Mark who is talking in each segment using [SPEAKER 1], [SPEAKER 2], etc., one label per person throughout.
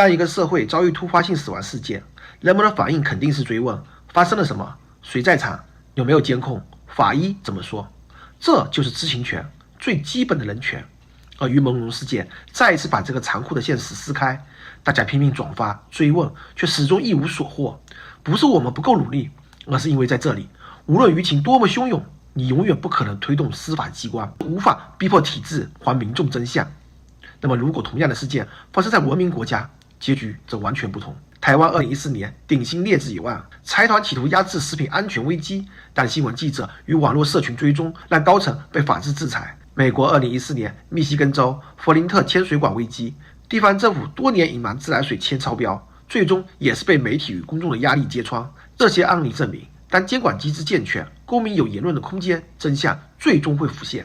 [SPEAKER 1] 当一个社会遭遇突发性死亡事件，人们的反应肯定是追问发生了什么，谁在场，有没有监控，法医怎么说。这就是知情权，最基本的人权。而于朦胧事件再一次把这个残酷的现实撕开，大家拼命转发追问，却始终一无所获。不是我们不够努力，而是因为在这里，无论舆情多么汹涌，你永远不可能推动司法机关，无法逼迫体制还民众真相。那么如果同样的事件发生在文明国家，结局则完全不同。台湾2014年顶新劣质有案，财团企图压制食品安全危机，但新闻记者与网络社群追踪，让高层被法治制裁。美国2014年密西根州弗林特铅水管危机，地方政府多年隐瞒自来水铅超标，最终也是被媒体与公众的压力揭穿。这些案例证明，当监管机制健全，公民有言论的空间，真相最终会浮现。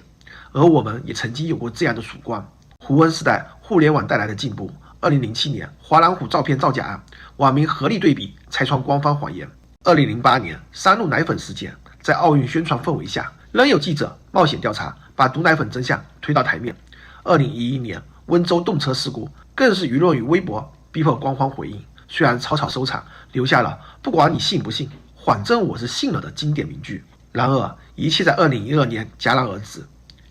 [SPEAKER 1] 而我们也曾经有过这样的曙光。胡温时代互联网带来的进步，2007年华南虎照片造假案，网民合力对比，拆穿官方谎言。2008年三鹿奶粉事件，在奥运宣传氛围下，仍有记者冒险调查，把毒奶粉真相推到台面。2011年温州动车事故，更是舆论与微博逼迫官方回应，虽然草草收场，留下了不管你信不信，反正我是信了的经典名句。然而一切在2012年戛然而止。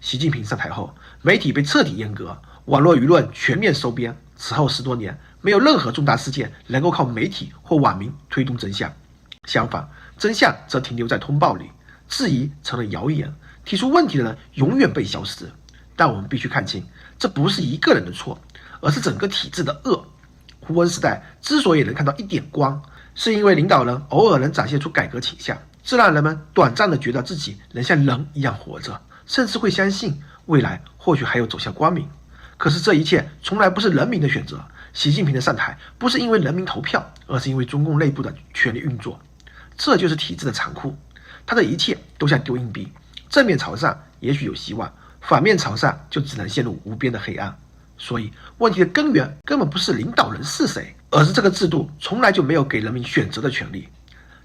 [SPEAKER 1] 习近平上台后，媒体被彻底阉割，网络舆论全面收编。此后10多年，没有任何重大事件能够靠媒体或网民推动真相。相反，真相则停留在通报里，质疑成了谣言，提出问题的人永远被消失。但我们必须看清，这不是一个人的错，而是整个体制的恶。胡温时代之所以能看到一点光，是因为领导人偶尔能展现出改革倾向，这让人们短暂的觉得自己能像人一样活着，甚至会相信未来或许还有走向光明。可是这一切从来不是人民的选择，习近平的上台不是因为人民投票，而是因为中共内部的权力运作。这就是体制的残酷，他的一切都像丢硬币，正面朝上也许有希望，反面朝上就只能陷入无边的黑暗。所以问题的根源根本不是领导人是谁，而是这个制度从来就没有给人民选择的权利。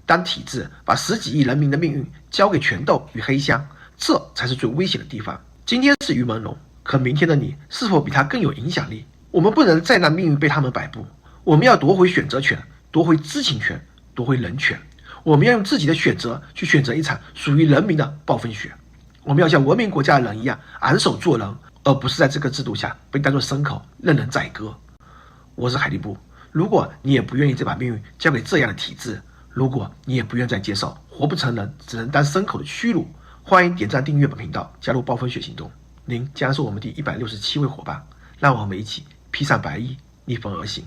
[SPEAKER 1] 当体制把10几亿人民的命运交给权斗与黑箱，这才是最危险的地方。今天是于朦胧，可明天的你是否比他更有影响力？我们不能再让命运被他们摆布，我们要夺回选择权，夺回知情权，夺回人权。我们要用自己的选择去选择一场属于人民的暴风雪。我们要像文明国家的人一样昂首做人，而不是在这个制度下被当作牲口任人宰割。我是海力布，如果你也不愿意再把命运交给这样的体制，如果你也不愿再接受活不成人只能当牲口的屈辱，欢迎点赞订阅本频道，加入暴风雪行动。您将是我们第167位伙伴，让我们一起披上白衣，逆风而行。